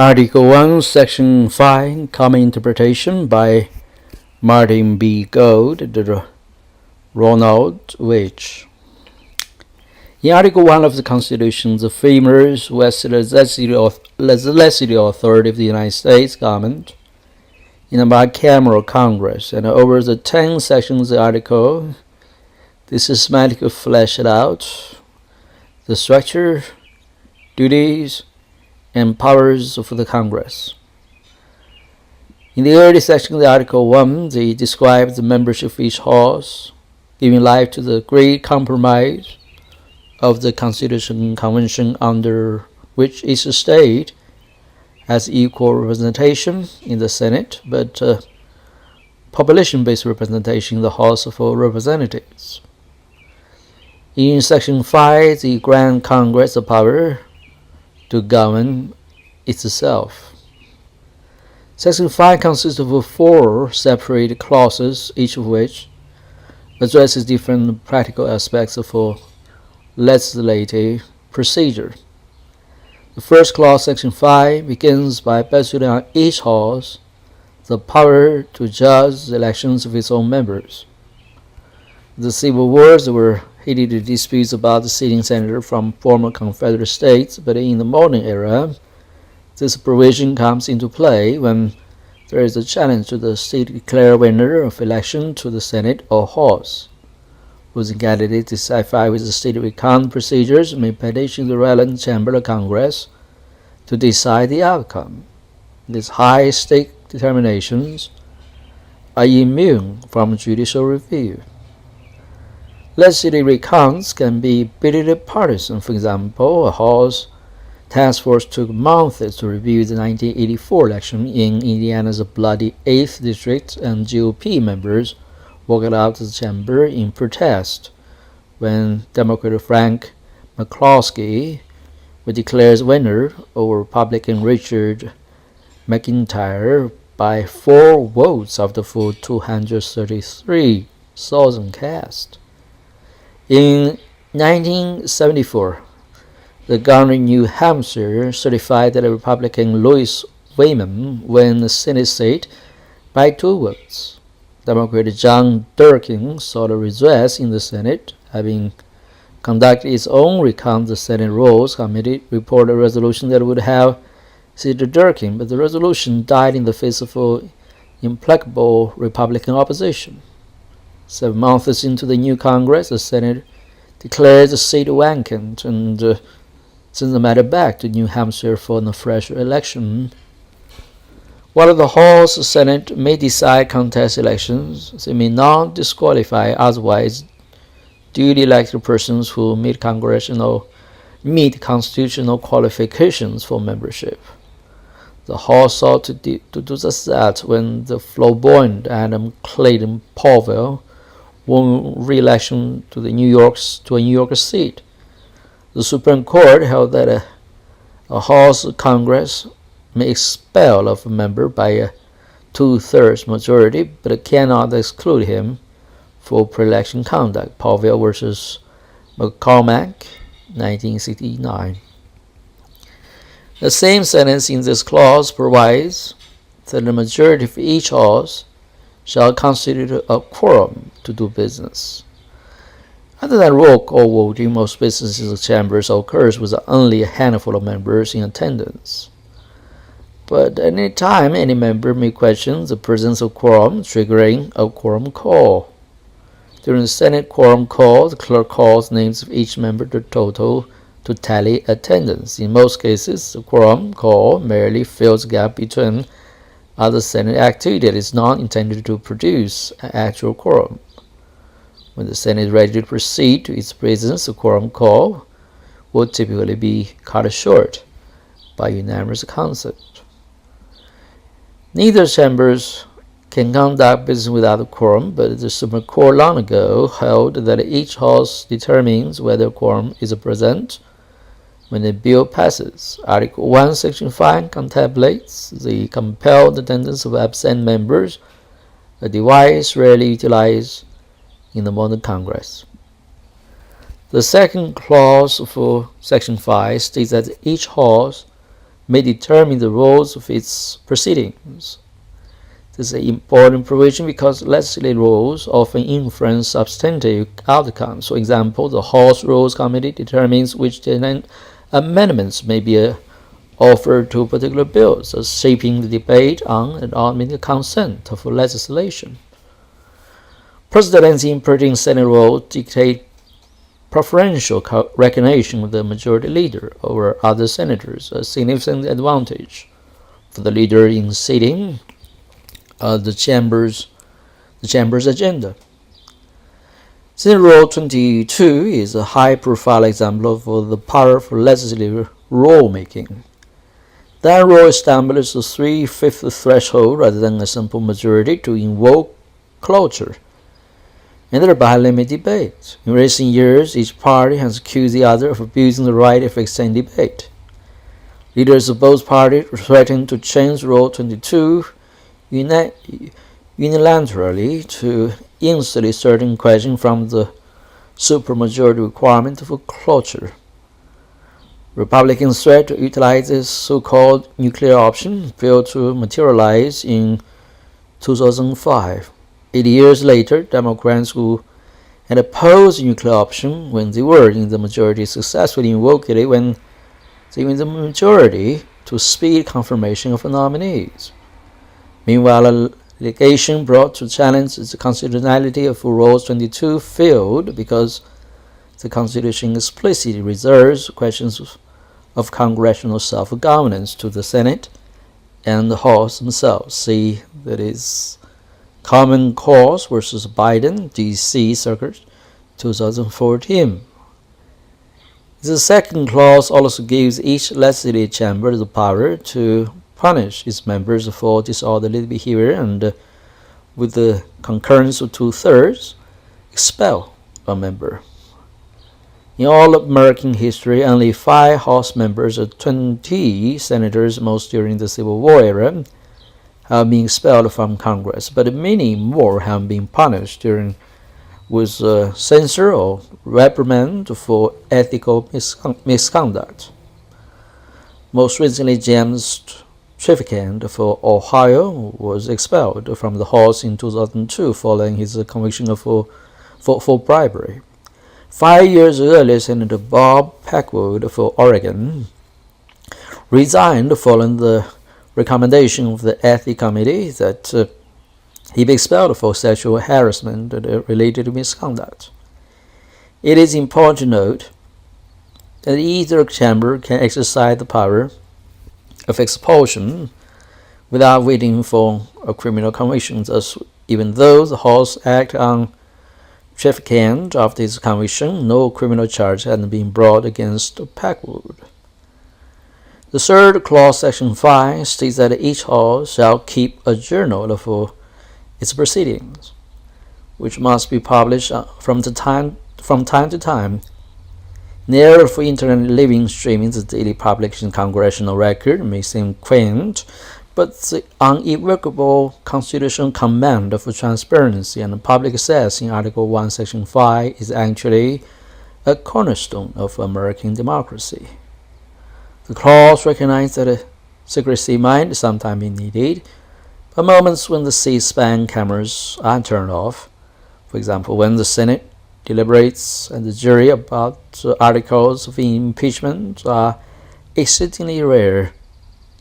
Article 1, Section 5, Common Interpretation by Martin B. Gold, Ronald Witch. In Article 1 of the Constitution, the framers vested the legislative authority of the United States government in a bicameral Congress, and over the 10 sections of the article, this systematically fleshed out the structure, duties, and powers of the Congress. In the early section of Article 1, they described the membership of each House, giving life to the great compromise of the Constitutional Convention under which each state has equal representation in the Senate, but population-based representation in the House of Representatives. In Section 5, they grant Congress the power to govern itself. Section 5 consists of 4 separate clauses, each of which addresses different practical aspects of legislative procedure. The first clause, Section 5, begins by bestowing on each House the power to judge the elections of its own members. The Civil Wars were heated disputes about the sitting senator from former Confederate states, but in the modern era, this provision comes into play when there is a challenge to the state declared winner of election to the Senate or House, whose candidate dissatisfied with the state recount procedures may petition the relevant chamber of Congress to decide the outcome. These high-stake determinations are immune from judicial review. Legislative recounts can be bitterly partisan. For example, a House task force took months to review the 1984 election in Indiana's bloody 8th District, and GOP members walked out of the chamber in protest when Democrat Frank McCloskey was declared winner over Republican Richard McIntyre by 4 votes out of 233,000 cast. In 1974, the governor in New Hampshire certified that Republican Louis Wayman won the Senate seat by 2 votes. Democrat John Durkin sought a redress in the Senate, having conducted its own recount. The Senate Rules Committee reported a resolution that would have seated Durkin, but the resolution died in the face of implacable Republican opposition. 7 months into the new Congress, the Senate declared the seat vacant and sent the matter back to New Hampshire for a fresh election. While the House Senate may decide contest elections, they may not disqualify otherwise duly elected persons who meet constitutional qualifications for membership. The House sought to do just that when the flamboyant Adam Clayton Powell won re-election to a New York seat. The Supreme Court held that a House Congress may expel a member by a 2/3 majority, but it cannot exclude him for pre-election conduct. Powell versus McCormack, 1969. The same sentence in this clause provides that the majority of each House shall constitute a quorum to do business. Other than roll call voting, most business in the chambers occurs with only a handful of members in attendance. But at any time, any member may question the presence of quorum, triggering a quorum call. During the Senate quorum call, the clerk calls names of each member to tally attendance. In most cases, the quorum call merely fills the gap between other Senate activity that is not intended to produce an actual quorum. When the Senate is ready to proceed to its business, the quorum call will typically be cut short by unanimous consent. Neither chambers can conduct business without a quorum, but the Supreme Court long ago held that each House determines whether a quorum is present when a bill passes. Article 1, Section 5 contemplates the compelled attendance of absent members, a device rarely utilized in the modern Congress. The second clause for Section 5 states that each House may determine the rules of its proceedings. This is an important provision because legislative rules often influence substantive outcomes. For example, the House Rules Committee determines which amendments may be offered to particular bills, thus shaping the debate on and ultimate consent of legislation. Presidency imparting Senate rules dictate preferential recognition of the majority leader over other senators, a significant advantage for the leader in setting the chamber's agenda. Senate Rule 22 is a high-profile example of the powerful legislative rule-making. That rule establishes a 3/5 threshold rather than a simple majority to invoke cloture and thereby limit debate. In recent years, each party has accused the other of abusing the right of extended debate. Leaders of both parties threatened to change Rule 22 unilaterally to insulate certain questions from the supermajority requirement for cloture. Republicans threat to utilize this so-called nuclear option failed to materialize in 2005. 8 years later, Democrats who had opposed the nuclear option when they were in the majority successfully invoked it when they were in the majority to speed confirmation of the nominees. Meanwhile, a litigation brought to challenge the constitutionality of Rule 22 failed because the Constitution explicitly reserves questions of congressional self-governance to the Senate and the House themselves. See, that is Common Cause versus Biden, D.C. Circuit, 2014. The second clause also gives each legislative chamber the power to punish its members for disorderly behavior and, with the concurrence of 2/3, expel a member. In all of American history, only 5 House members of 20 senators, most during the Civil War era, have been expelled from Congress, but many more have been punished with censure or reprimand for ethical misconduct. Most recently, James Traficant of Ohio was expelled from the House in 2002 following his conviction for bribery. 5 years earlier, Senator Bob Packwood of Oregon resigned following the recommendation of the Ethics Committee that he be expelled for sexual harassment related to misconduct. It is important to note that either chamber can exercise the power of expulsion without waiting for a criminal conviction. Thus, even though the House acted on Traficant after his conviction, no criminal charge had been brought against Packwood. The third clause, section 5, states that each House shall keep a journal of its proceedings, which must be published from time to time. In the era for internet living streaming, the daily publication congressional record may seem quaint, but the unequivocal constitutional command of transparency and public access in Article 1, Section 5 is actually a cornerstone of American democracy. The clause recognizes that secrecy might sometimes be needed, but moments when the C-SPAN cameras are turned off, for example, when the Senate deliberates and the jury about articles of impeachment, are exceedingly rare.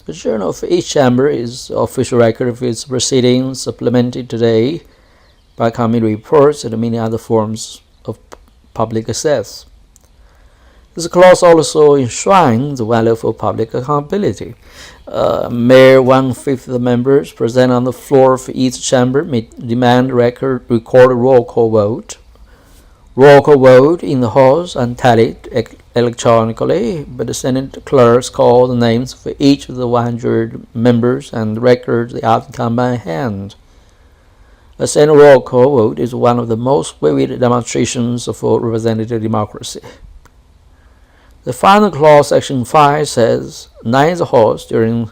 The journal of each chamber is the official record of its proceedings, supplemented today by committee reports and many other forms of public access. This clause also enshrines the value for public accountability. Mere 1/5 of the members present on the floor of each chamber may demand record a roll call vote. Roll call vote in the House and tallied electronically, but the Senate clerks call the names for each of the 100 members and record the outcome by hand. A Senate roll call vote is one of the most vivid demonstrations of representative democracy. The final clause, section 5, says, neither House during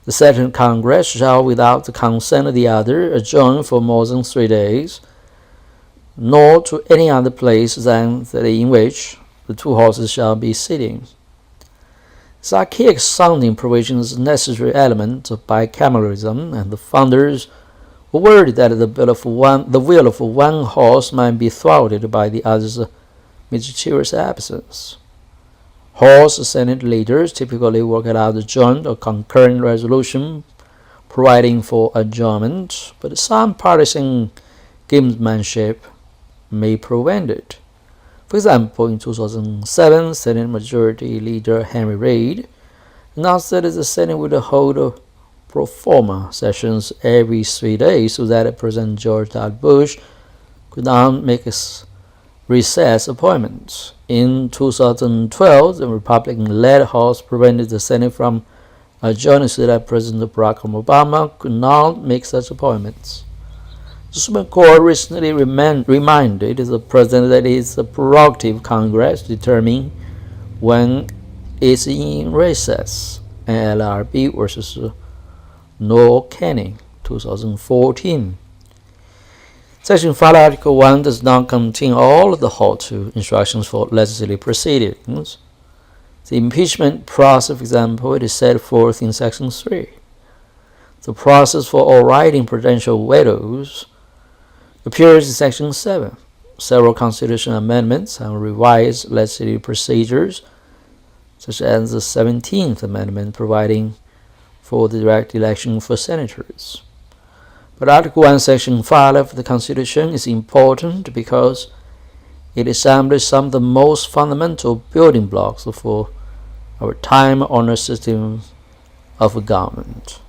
the second Congress shall, without the consent of the other, adjourn for more than 3 days, nor to any other place than that in which the two houses shall be sitting. This archaic sounding provision is a necessary element of bicameralism, and the founders were worried that the will of one horse might be thwarted by the other's mysterious absence. Horse Senate leaders typically work out a joint or concurrent resolution providing for adjournment, but some partisan gamesmanship may prevent it. For example, in 2007, Senate Majority Leader Henry Reid announced that the Senate would hold pro forma sessions every 3 days so that President George W. Bush could not make recess appointments. In 2012, the Republican-led House prevented the Senate from adjourning so that President Barack Obama could not make such appointments. The Supreme Court recently reminded the President that it is the prerogative of Congress to determine when it's in recess. NLRB versus Noel Canning, 2014. Section 5, Article 1 does not contain all of the how-to instructions for legislative proceedings. The impeachment process, for example, is set forth in Section 3. The process for overriding presidential vetoes appears in Section 7. Several constitutional amendments and revised legislative procedures, such as the 17th Amendment providing for the direct election for senators. But Article 1, Section 5 of the Constitution is important because it establishes some of the most fundamental building blocks for our time-honored system of government.